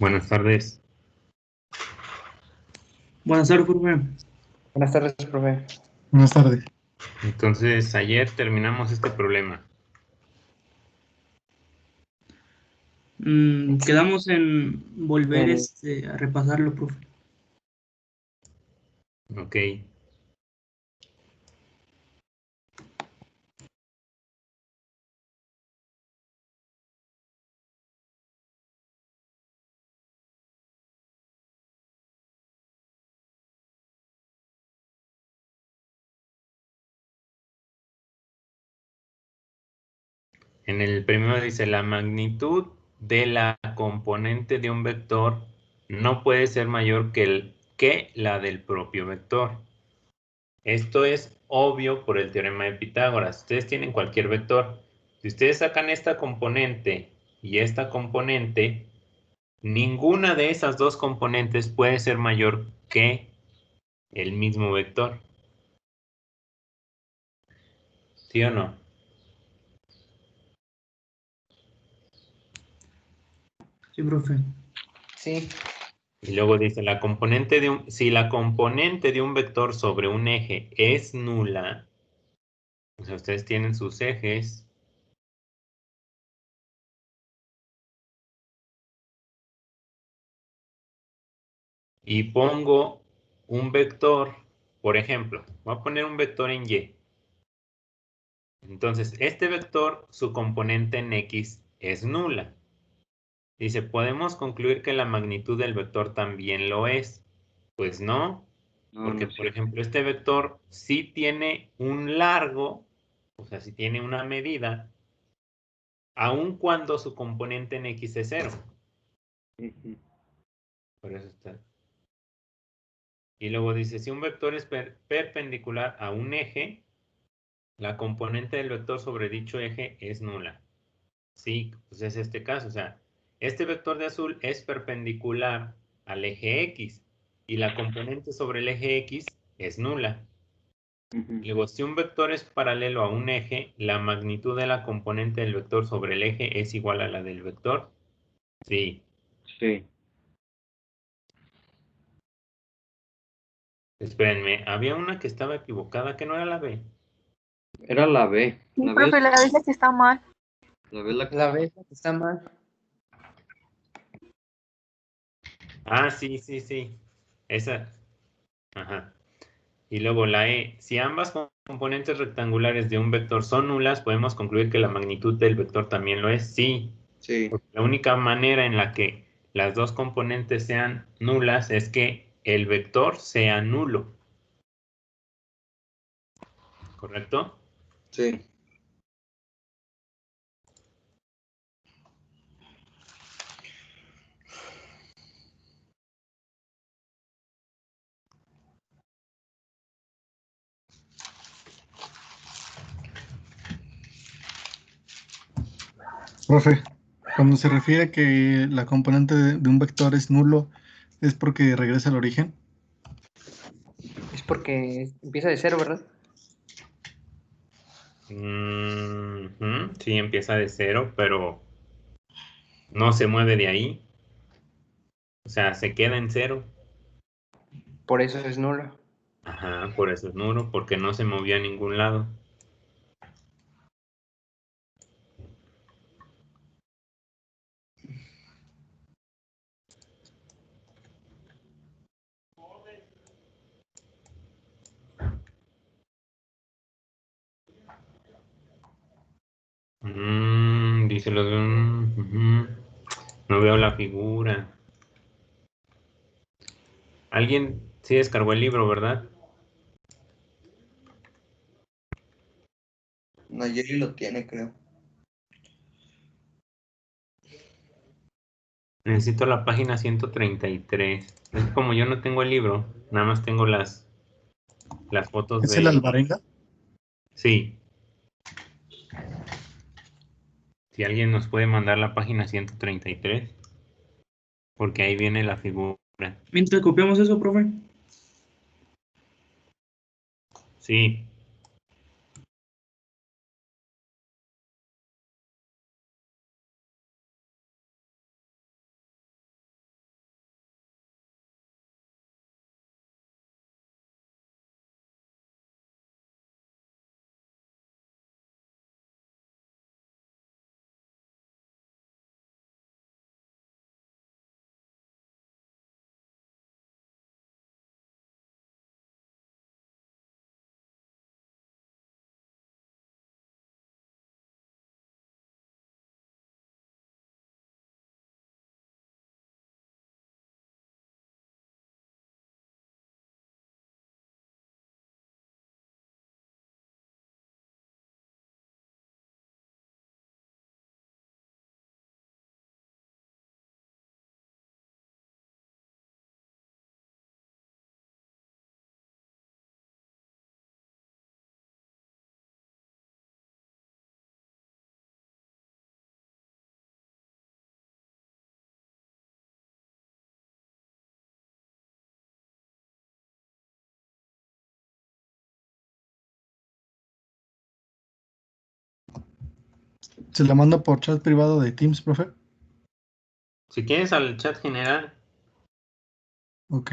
Buenas tardes. Buenas tardes, profe. Buenas tardes, profe. Buenas tardes. Entonces, ayer terminamos este problema. Quedamos en volver El- a repasarlo, profe. Ok. En el primero dice, la magnitud de la componente de un vector no puede ser mayor que la del propio vector. Esto es obvio por el teorema de Pitágoras. Ustedes tienen cualquier vector. Si ustedes sacan esta componente y esta componente, ninguna de esas dos componentes puede ser mayor que el mismo vector. ¿Sí o no? Sí, profe. Sí, Y luego dice, si la componente de un vector sobre un eje es nula, o sea, ustedes tienen sus ejes, y pongo un vector, por ejemplo, voy a poner un vector en Y. Entonces, este vector, su componente en X es nula. Dice, ¿podemos concluir que la magnitud del vector también lo es? Pues no, porque por ejemplo este vector sí tiene un largo, o sea, sí tiene una medida, aun cuando su componente en X es 0. Por eso está. Y luego dice, si un vector es perpendicular a un eje, la componente del vector sobre dicho eje es nula. Sí, pues es este caso, o sea, este vector de azul es perpendicular al eje X y la componente sobre el eje X es nula. Luego, si un vector es paralelo a un eje, la magnitud de la componente del vector sobre el eje es igual a la del vector. Sí. sí. Espérenme, había una que estaba equivocada, que no era la B. Era la B. Sí, La B profe, la vez que está mal. la B es la que está mal. Ah, sí, sí, sí. Esa. Ajá. Y luego la E. Si ambas componentes rectangulares de un vector son nulas, podemos concluir que la magnitud del vector también lo es. Sí. Sí. Porque la única manera en la que las dos componentes sean nulas es que el vector sea nulo. ¿Correcto? Sí. Profe, cuando se refiere a que la componente de un vector es nulo, ¿es porque regresa al origen? Es porque empieza de cero, ¿verdad? Sí, empieza de 0, pero no se mueve de ahí. O sea, se queda en 0. Por eso es nulo. Ajá, por eso es nulo, porque no se movió a ningún lado. Dice lo de no veo la figura. Alguien sí descargó el libro, ¿verdad? Nayeli lo tiene, creo. Necesito la página 133. Es que como yo no tengo el libro, nada más tengo las fotos ¿Es el de... Alvarenga? Sí. Si alguien nos puede mandar la página 133, porque ahí viene la figura. Mientras copiamos eso, profe. Sí. Se la mando por chat privado de Teams, profe. Si quieres al chat general, Ok.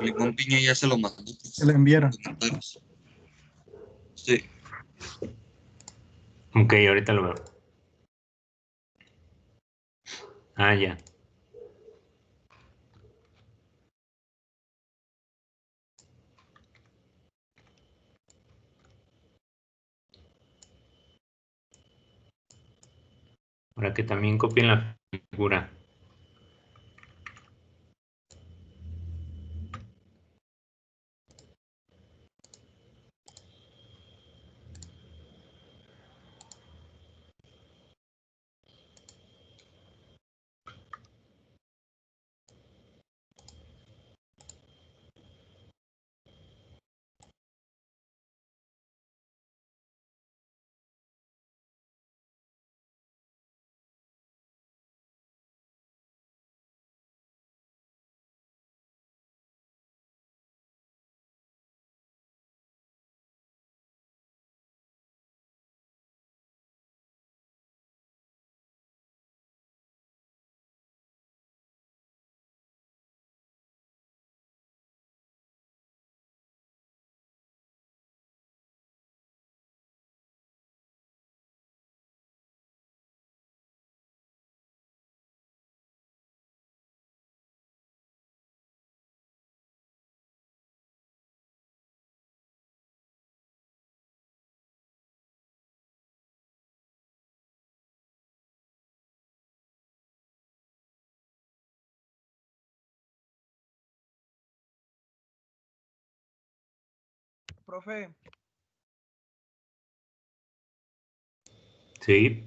Limón Piña ya se lo mandó. Se la enviaron. Comentarios. Sí. ok, ahorita lo veo. Ah, ya. Para que también copien la figura. Profe, Sí.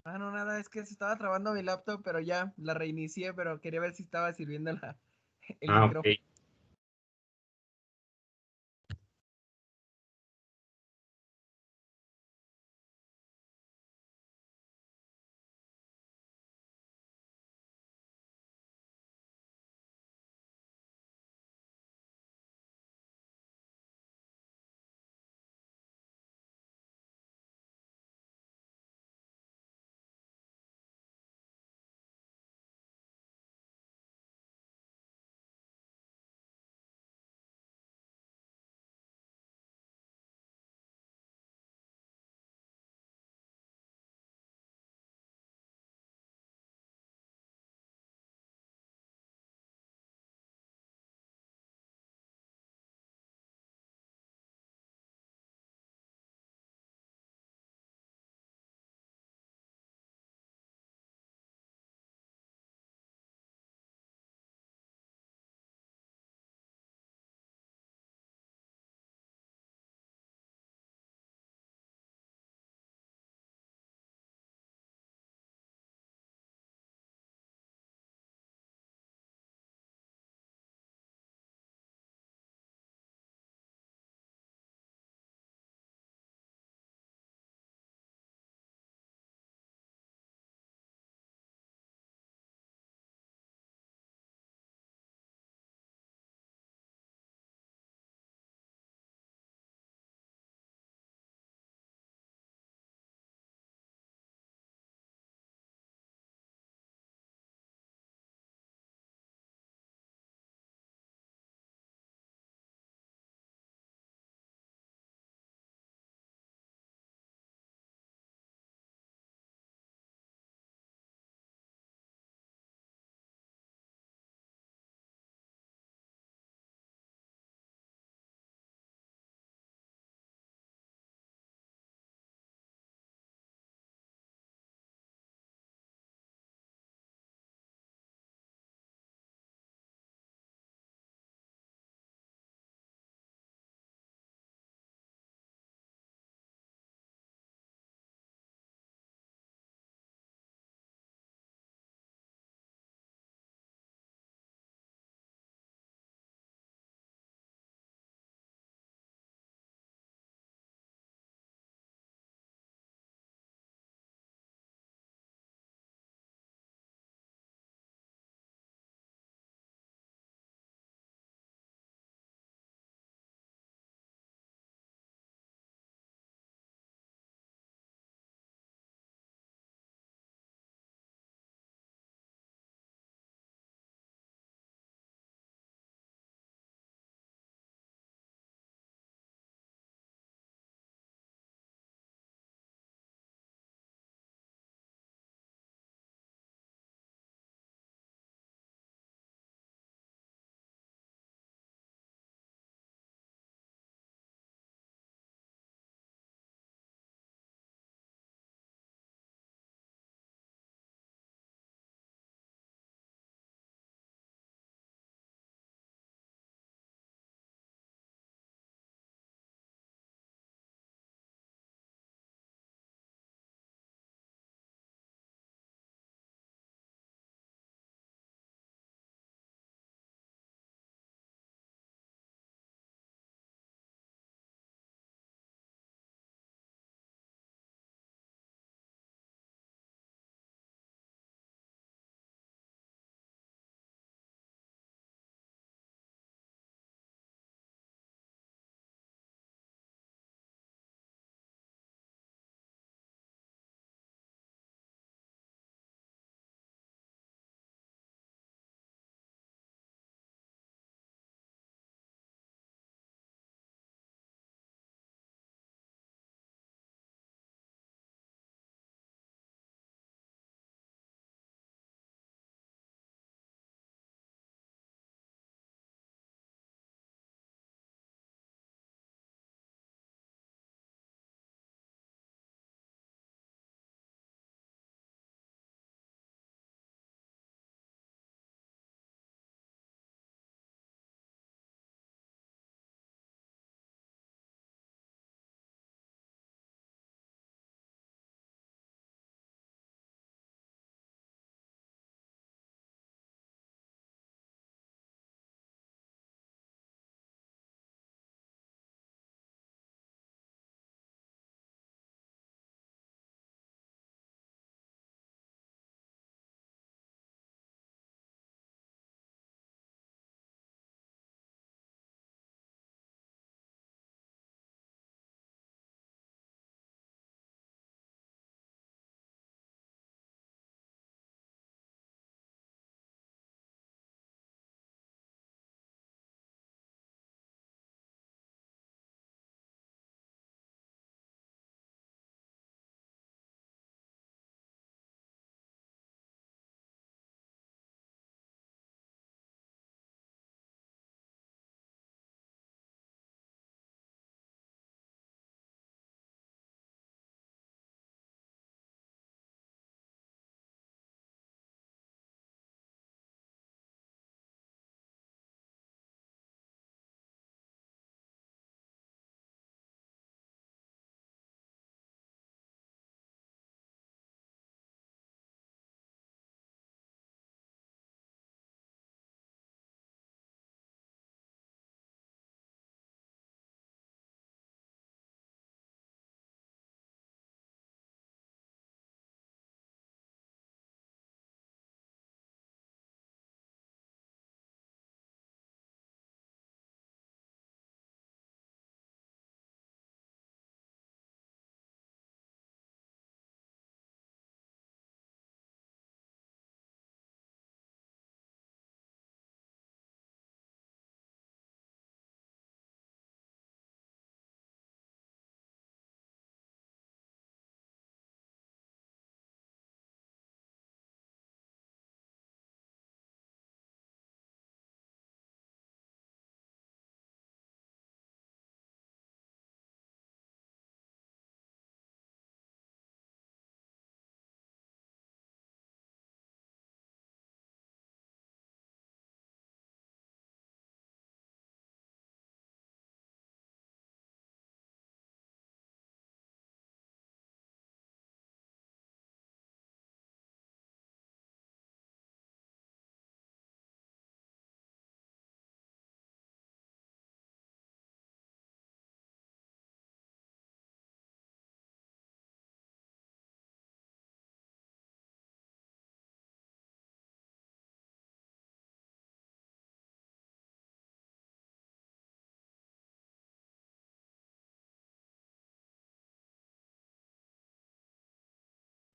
no, nada, es que se estaba trabando mi laptop, pero ya la reinicié, pero quería ver si estaba sirviendo el Ah, micrófono. ok.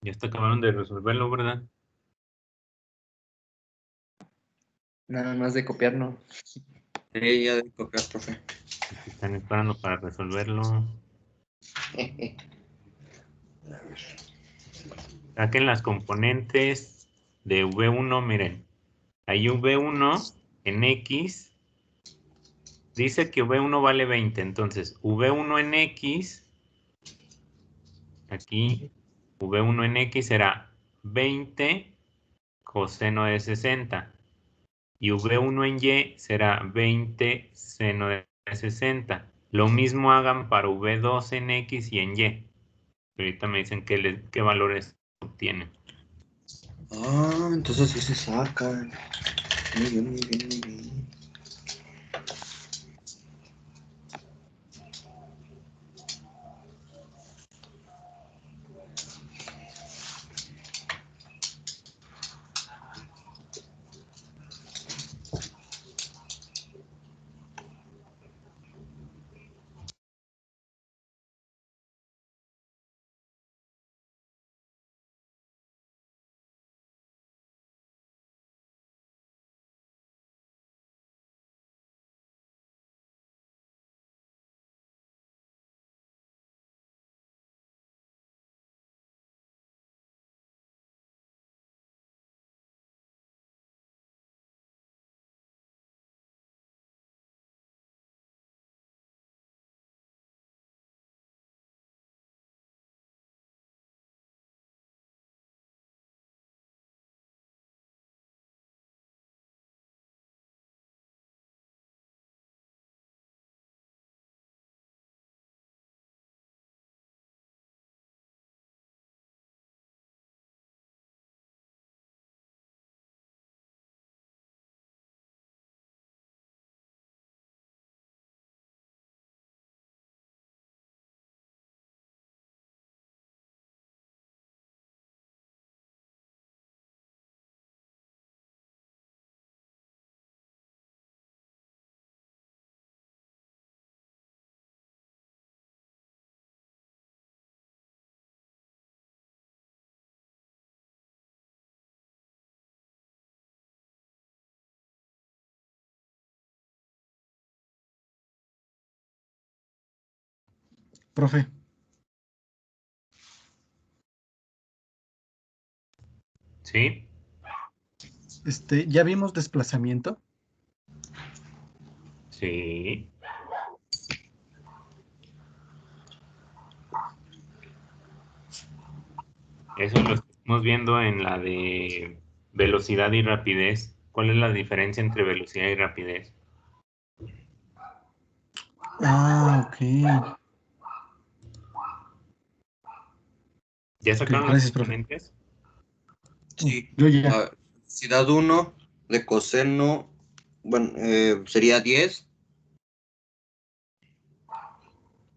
Ya está acabaron de resolverlo, ¿verdad? Nada más de copiarlo. Sí, ya de copiar, profe. Están esperando para resolverlo. Saquen las componentes de V1, miren. Ahí V1 en X dice que V1 vale 20, entonces V1 en X, aquí V1 en X será 20 coseno de 60 y V1 en Y será 20 seno de 60. Lo mismo hagan para V2 en X y en Y. Ahorita me dicen qué valores obtienen. Ah, entonces sí se sacan. Muy bien, muy bien, muy bien. Profe, ¿Sí? ¿ya vimos desplazamiento? Sí. Eso lo estamos viendo en la de velocidad y rapidez. ¿Cuál es la diferencia entre velocidad y rapidez? Ah, ok. ¿Ya Ok, sacaron las gracias, profe. componentes? Sí. Yo ya. Velocidad 1 de coseno, bueno, sería 10.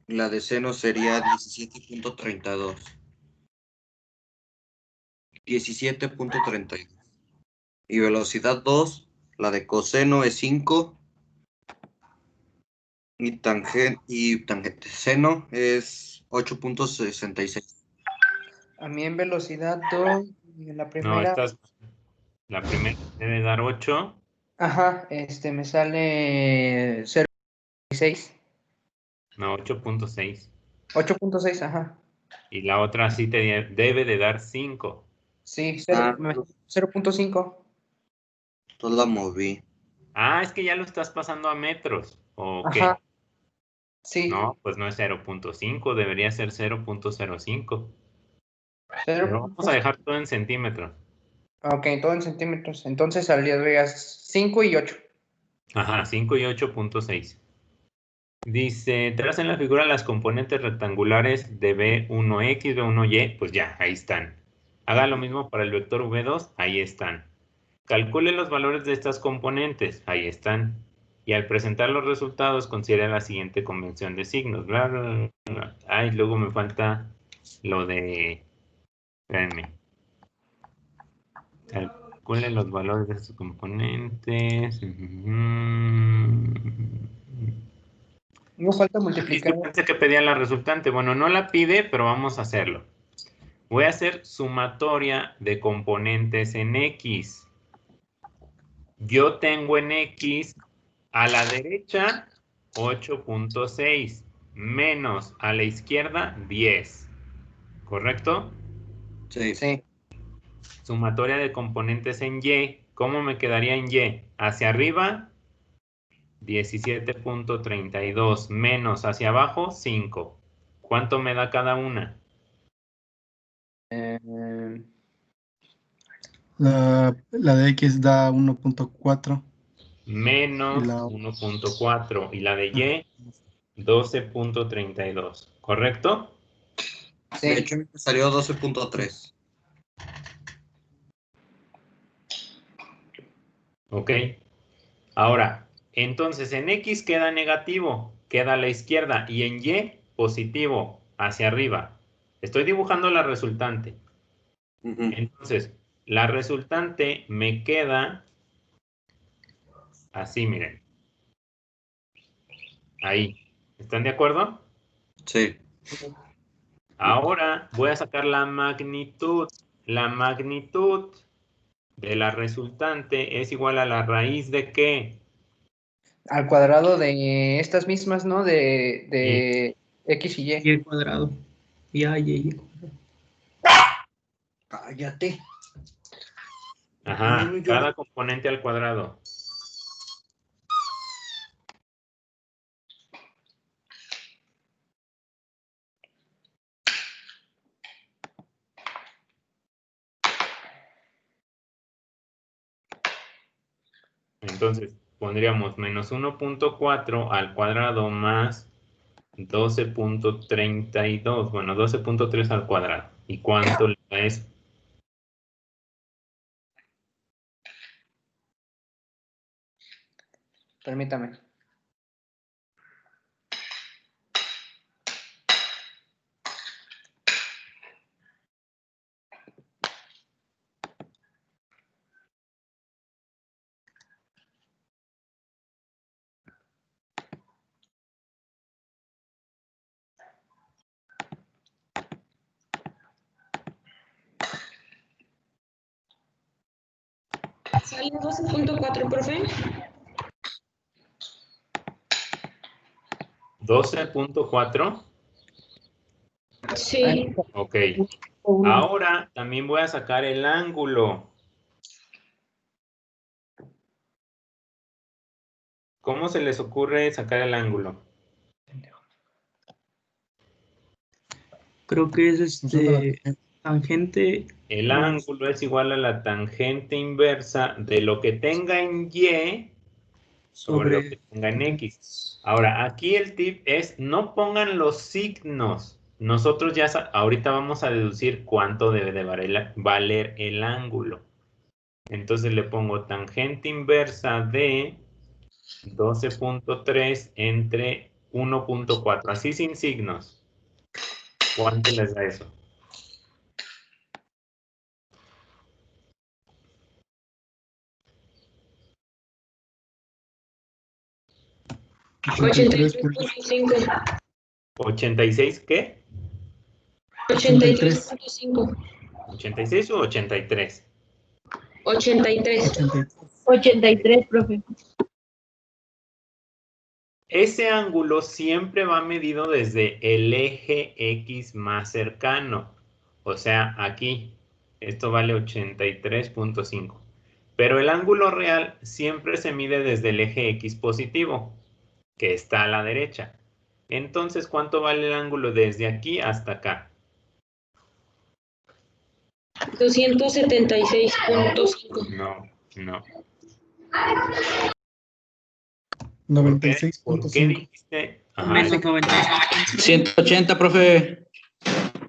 La de seno sería 17.32. 17.32. Y velocidad 2, la de coseno es 5. Y tangente seno es 8.66. A mí en velocidad 2, en la No, primera, la primera debe dar 8. ajá, me sale 0.6. No, 8.6. 8.6, ajá. Y la otra sí debe de dar 5. Sí, Ah, 0.5. entonces la moví. Ah, es que ya lo estás pasando a metros. ¿O Ajá, qué? sí. No, pues no es 0.5, debería ser 0.05. Pero vamos a 0. dejar todo en centímetros. Ok, todo en centímetros. Entonces saldrías 5 y 8. Ajá, 5 y 8.6. Dice, tras en la figura las componentes rectangulares de B1X, B1Y, pues ya, ahí están. Haga lo mismo para el vector V2, ahí están. Calcule los valores de estas componentes, ahí están. Y al presentar los resultados, considere la siguiente convención de signos. Bla, bla, bla, bla. Ay, luego me falta lo de... Espérenme. Calcule los valores de sus componentes. No falta Aquí multiplicar. sí pensé que pedía la resultante. Bueno, no la pide, pero vamos a hacerlo. Voy a hacer sumatoria de componentes en X. Yo tengo en X a la derecha 8.6 menos a la izquierda 10. ¿Correcto? Sí. Sí. Sumatoria de componentes en Y. ¿Cómo me quedaría en Y? Hacia arriba 17.32 menos hacia abajo 5. ¿Cuánto me da cada una? Eh, La de X da 1.4. Menos Y la- 1.4 y la de Y 12.32. ¿Correcto? sí. De hecho, me salió 12.3. Ok. Ahora, entonces en X queda negativo, queda a la izquierda, y en Y positivo, hacia arriba. Estoy dibujando la resultante. Ujú. Entonces, la resultante me queda así, miren. Ahí. ¿Están de acuerdo? Sí. Ahora voy a sacar la magnitud. La magnitud de la resultante es igual a la raíz de ¿qué? Al cuadrado de estas mismas, ¿no? De X y Y Y. el cuadrado. Y. Cállate. Ajá, No, yo cada no. componente al cuadrado. Entonces, pondríamos menos 1.4 al cuadrado más 12.32. Bueno, 12.3 al cuadrado. ¿Y cuánto le da eso? Permítame. Sale 12.4, profe. 12.4. Sí. Ok. Ahora también voy a sacar el ángulo. ¿Cómo se les ocurre sacar el ángulo? Creo que es Usando la tangente. El más- ángulo es igual a la tangente inversa de lo que tenga en Y sobre lo que sobre. tenga en X. Ahora, aquí el tip es no pongan los signos. Nosotros ya ahorita vamos a deducir cuánto debe de valer el ángulo. Entonces le pongo tangente inversa de 12.3 entre 1.4, así sin signos. ¿Cuánto les da eso? 83.5. 86, ¿qué? 83.5. 86 o 83. 83. 83, profe. Ese ángulo siempre va medido desde el eje X más cercano. O sea, aquí. Esto vale 83.5. Pero el ángulo real siempre se mide desde el eje X positivo, que está a la derecha. Entonces, ¿cuánto vale el ángulo desde aquí hasta acá? 276.5. No. 96.5. ¿Por qué dijiste? Ajá, Menos 96. 180, profe.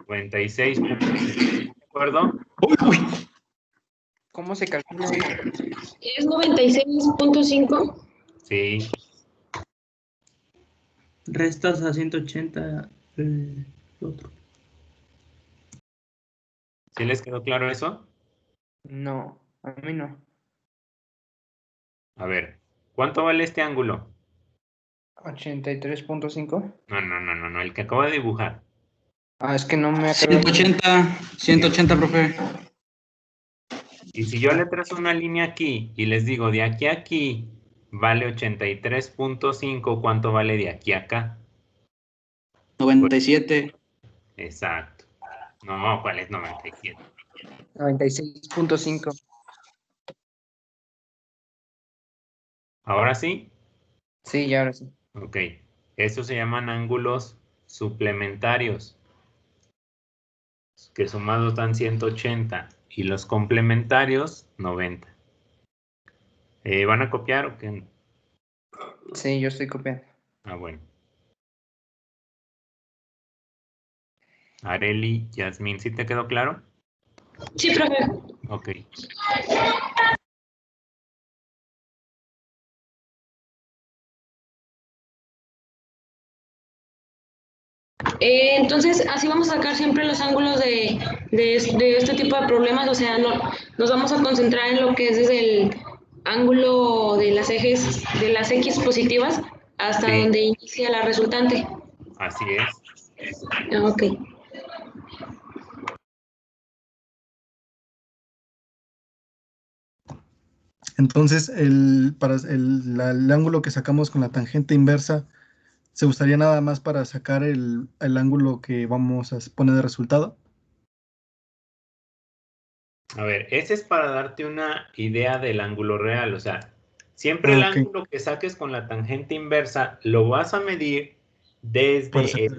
96. ¿De acuerdo? Uy, uy. ¿Cómo se calcula eso? ¿Es 96.5? Sí. Restas a 180 el otro. ¿Sí les quedó claro eso? No, a mí no. A ver, ¿cuánto vale este ángulo? 83.5. No, el que acabo de dibujar. Ah, es que no me acuerdo. 180, profe. Y si yo le trazo una línea aquí y les digo de aquí a aquí vale 83.5, ¿cuánto vale de aquí a acá? 97. Exacto. No, ¿cuál es 97? 96.5. ¿Ahora sí? Sí, ya ahora sí. Ok. Estos se llaman ángulos suplementarios, que sumados dan 180 y los complementarios 90. ¿Van a copiar o qué? Sí, yo estoy copiando. Ah, bueno. Areli, Yasmín, ¿sí te quedó claro? Sí, profe. Ok. Entonces, así vamos a sacar siempre los ángulos de este tipo de problemas. O sea, no, nos vamos a concentrar en lo que es desde el ángulo de las ejes, de las X positivas hasta Sí. donde inicia la resultante. Así es. Ok. Entonces, el ángulo que sacamos con la tangente inversa, ¿se usaría nada más para sacar el ángulo que vamos a poner de resultado? A ver, ese es para darte una idea del ángulo real. O sea, siempre el Ok. ángulo que saques con la tangente inversa lo vas a medir Para desde sacar